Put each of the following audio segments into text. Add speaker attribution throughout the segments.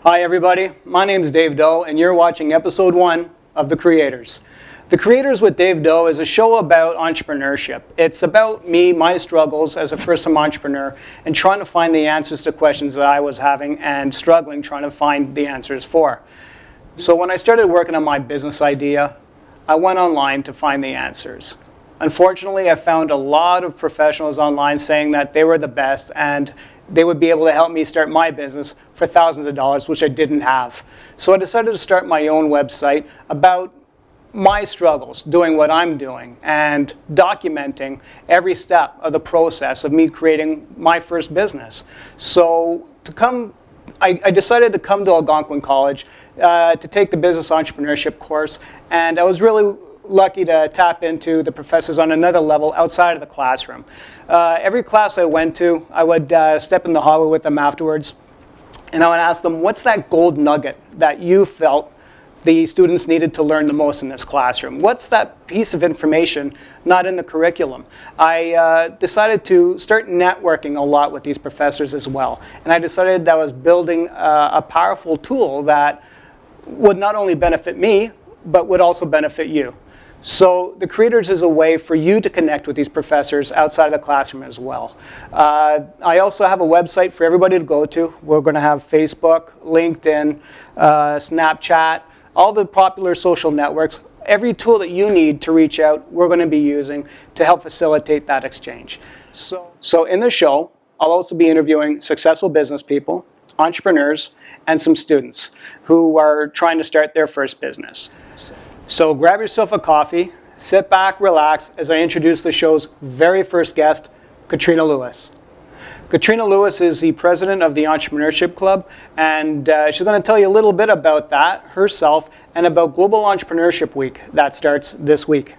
Speaker 1: Hi everybody, my name is Dave Doe and you're watching episode 1 of The Creators. The Creators with Dave Doe is a show about entrepreneurship. It's about me, my struggles as a first-time entrepreneur, and trying to find the answers to questions that I was having and struggling trying to find the answers for. So when I started working on my business idea, I went online to find the answers. Unfortunately, I found a lot of professionals online saying that they were the best and they would be able to help me start my business for thousands of dollars, which I didn't have. So I decided to start my own website about my struggles doing what I'm doing and documenting every step of the process of me creating my first business. So I decided to come to Algonquin College to take the business entrepreneurship course, and I was really lucky to tap into the professors on another level outside of the classroom. Every class I went to, I would step in the hallway with them afterwards, and I would ask them, what's that gold nugget that you felt the students needed to learn the most in this classroom? What's that piece of information not in the curriculum? I decided to start networking a lot with these professors as well, and I decided that I was building a powerful tool that would not only benefit me, but would also benefit you. So The Creators is a way for you to connect with these professors outside of the classroom as well. I also have a website for everybody to go to. We're going to have Facebook, LinkedIn, Snapchat, all the popular social networks. Every tool that you need to reach out, we're going to be using to help facilitate that exchange. So in the show, I'll also be interviewing successful business people, entrepreneurs, and some students who are trying to start their first business. So grab yourself a coffee, sit back, relax, as I introduce the show's very first guest, Katrina Lewis. Katrina Lewis is the president of the Entrepreneurship Club, and she's going to tell you a little bit about that herself and about Global Entrepreneurship Week that starts this week.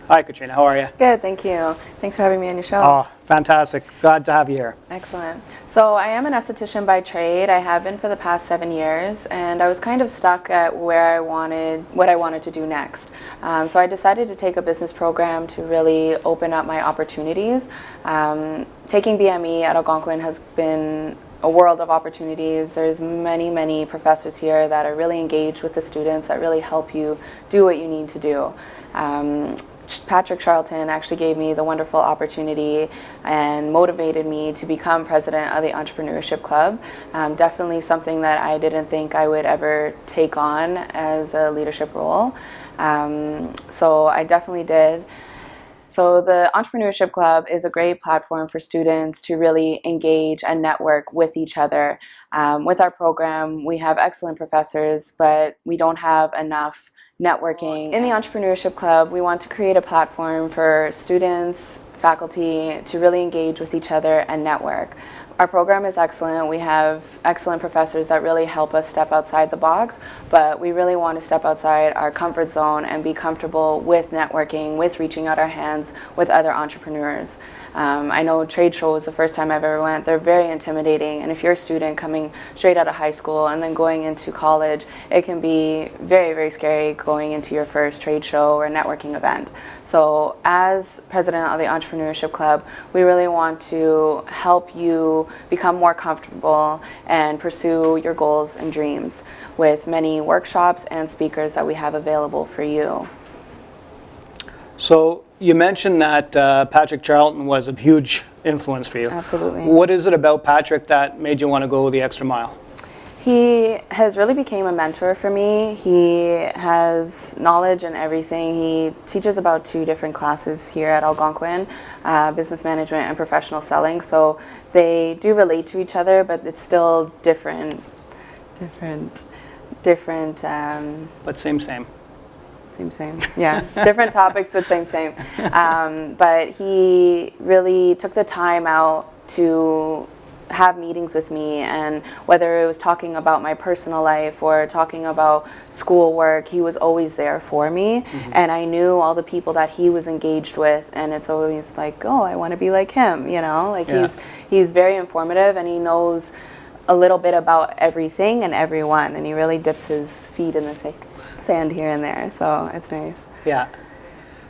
Speaker 1: Hi, Katrina. How are you?
Speaker 2: Good, thank you. Thanks for having me on your show.
Speaker 1: Oh, fantastic. Glad to have you here.
Speaker 2: Excellent. So I am an esthetician by trade. I have been for the past 7 years, and I was kind of stuck at what I wanted to do next. So I decided to take a business program to really open up my opportunities. Taking BME at Algonquin has been a world of opportunities. There's many professors here that are really engaged with the students, that really help you do what you need to do. Patrick Charlton actually gave me the wonderful opportunity and motivated me to become president of the Entrepreneurship Club. Definitely something that I didn't think I would ever take on as a leadership role. So I definitely did. So the Entrepreneurship Club is a great platform for students to really engage and network with each other. With our program, we have excellent professors, but we don't have enough networking. In the Entrepreneurship Club, we want to create a platform for students, faculty to really engage with each other and network. Our program is excellent. We have excellent professors that really help us step outside the box, but we really want to step outside our comfort zone and be comfortable with networking, with reaching out our hands with other entrepreneurs. I know trade shows, the first time I've ever went, they're very intimidating, and if you're a student coming straight out of high school and then going into college, it can be very scary going into your first trade show or networking event. So as president of the Entrepreneurship Club, we really want to help you become more comfortable and pursue your goals and dreams with many workshops and speakers that we have available for you.
Speaker 1: So you mentioned that Patrick Charlton was a huge influence for you.
Speaker 2: Absolutely.
Speaker 1: What is it about Patrick that made you want to go the extra mile?
Speaker 2: He has really became a mentor for me. He has knowledge in everything. He teaches about 2 different classes here at Algonquin, business management and professional selling. So they do relate to each other, but it's still different.
Speaker 1: But same.
Speaker 2: Same. Yeah, different topics, but same. But he really took the time out to have meetings with me, and whether it was talking about my personal life or talking about schoolwork, he was always there for me. And I knew all the people that he was engaged with, and it's always like, oh, I want to be like him, you know, like he's very informative, and he knows a little bit about everything and everyone, and he really dips his feet in the sand here and there, so it's nice.
Speaker 1: Yeah.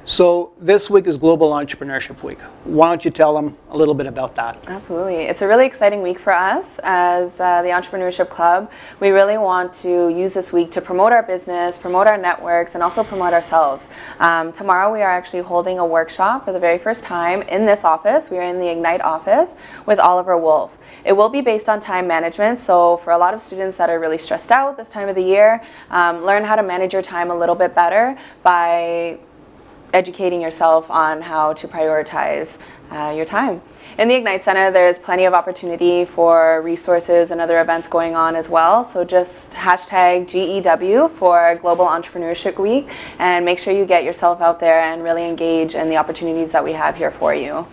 Speaker 1: So this week is Global Entrepreneurship Week. Why don't you tell them a little bit about that?
Speaker 2: Absolutely. It's a really exciting week for us as the Entrepreneurship Club. We really want to use this week to promote our business, promote our networks, and also promote ourselves. Tomorrow we are actually holding a workshop for the very first time in this office. We are in the Ignite office with Oliver Wolf. It will be based on time management, so for a lot of students that are really stressed out this time of the year, learn how to manage your time a little bit better by educating yourself on how to prioritize your time. In the Ignite Center, there's plenty of opportunity for resources and other events going on as well. So just hashtag GEW for Global Entrepreneurship Week and make sure you get yourself out there and really engage in the opportunities that we have here for you.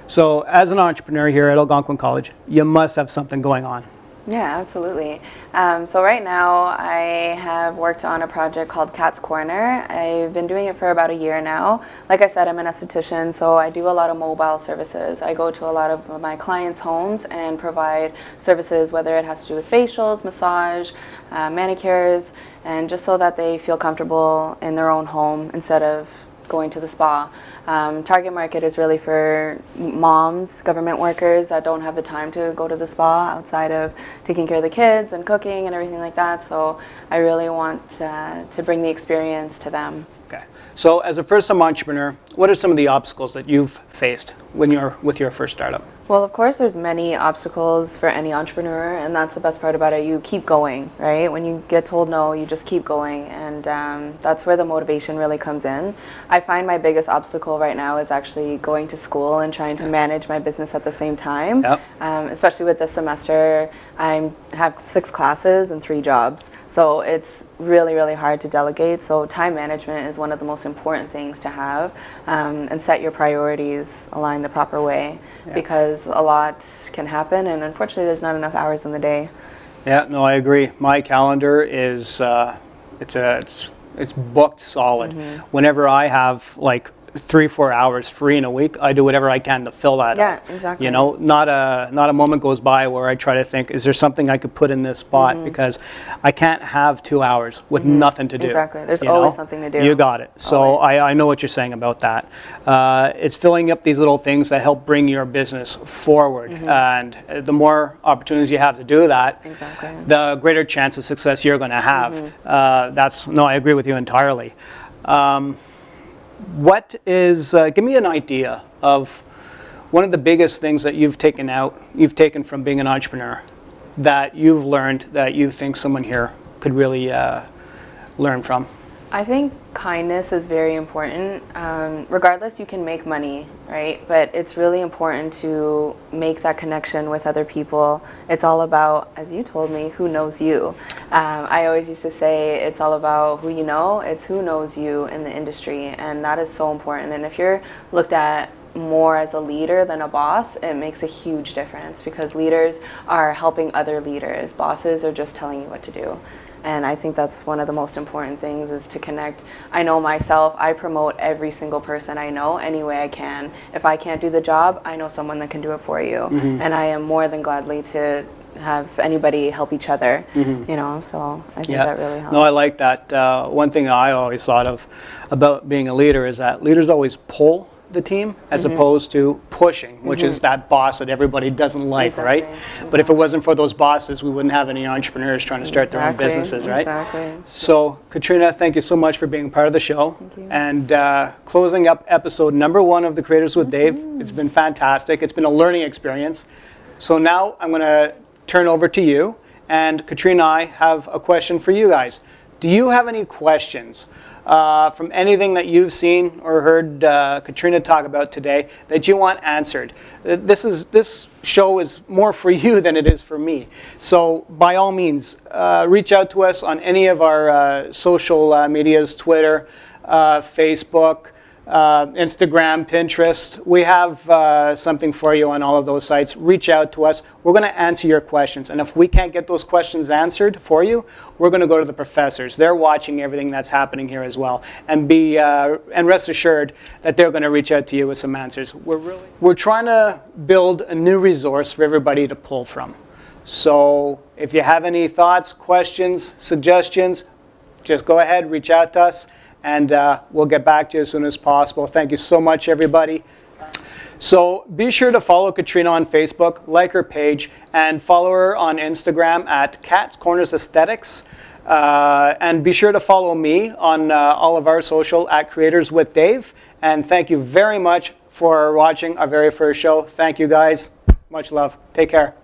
Speaker 1: So as an entrepreneur here at Algonquin College, you must have something going on.
Speaker 2: Yeah, absolutely. So right now I have worked on a project called Cat's Corner. I've been doing it for about a year now. Like I said, I'm an esthetician, so I do a lot of mobile services. I go to a lot of my clients' homes and provide services, whether it has to do with facials, massage, manicures, and just so that they feel comfortable in their own home instead of going to the spa. Target market is really for moms, government workers that don't have the time to go to the spa outside of taking care of the kids and cooking and everything like that. So I really want to bring the experience to them.
Speaker 1: Okay. So as a first-time entrepreneur, what are some of the obstacles that you've faced when you're with your first startup?
Speaker 2: Well, of course, there's many obstacles for any entrepreneur, and that's the best part about it. You keep going, right? When you get told no, you just keep going, and that's where the motivation really comes in. I find my biggest obstacle right now is actually going to school and trying to manage my business at the same time.
Speaker 1: Yep.
Speaker 2: Especially with this semester, I have 6 classes and 3 jobs, so it's really, really hard to delegate. So time management is one of the most important things to have, and set your priorities, align the proper way, because a lot can happen, and unfortunately there's not enough hours in the day.
Speaker 1: Yeah, no, I agree. My calendar is it's booked solid. Whenever I have like 3-4 hours free in a week, I do whatever I can to fill that up.
Speaker 2: Yeah, exactly.
Speaker 1: You know, not a moment goes by where I try to think, is there something I could put in this spot? Because I can't have 2 hours with nothing to do.
Speaker 2: Exactly. There's always something to do.
Speaker 1: You got it. So I know what you're saying about that. It's filling up these little things that help bring your business forward. And the more opportunities you have to do that, the greater chance of success you're going to have. I agree with you entirely. What is, give me an idea of one of the biggest things that you've taken from being an entrepreneur that you've learned that you think someone here could really learn from?
Speaker 2: I think kindness is very important. Regardless, you can make money, right? But it's really important to make that connection with other people. It's all about, as you told me, who knows you. I always used to say it's all about who you know, it's who knows you in the industry, and that is so important. And if you're looked at more as a leader than a boss, it makes a huge difference, because leaders are helping other leaders. Bosses are just telling you what to do. And I think that's one of the most important things, is to connect. I know myself, I promote every single person I know any way I can. If I can't do the job, I know someone that can do it for you. And I am more than gladly to have anybody help each other, you know, so I think that really helps.
Speaker 1: No, I like that. One thing I always thought of about being a leader is that leaders always pull the team as opposed to pushing, which is that boss that everybody doesn't like, right? But if it wasn't for those bosses, we wouldn't have any entrepreneurs trying to start their own businesses, right? So, Katrina, thank you so much for being part of the show.
Speaker 2: Thank you.
Speaker 1: And closing up episode number 1 of The Creators with Dave. It's been fantastic. It's been a learning experience. So now I'm going to turn over to you. And Katrina and I have a question for you guys. Do you have any questions from anything that you've seen or heard Katrina talk about today that you want answered? This show is more for you than it is for me. So by all means, reach out to us on any of our social medias, Twitter, Facebook, Instagram, Pinterest. We have something for you on all of those sites. Reach out to us. We're going to answer your questions. And if we can't get those questions answered for you, we're going to go to the professors. They're watching everything that's happening here as well. And rest assured that they're going to reach out to you with some answers. We're trying to build a new resource for everybody to pull from. So if you have any thoughts, questions, suggestions, just go ahead, reach out to us. and we'll get back to you as soon as possible. Thank you so much, everybody. So be sure to follow Katrina on Facebook, like her page, and follow her on Instagram at Cat's Corners Aesthetics. And be sure to follow me on all of our social at Creators with Dave. And thank you very much for watching our very first show. Thank you, guys. Much love. Take care.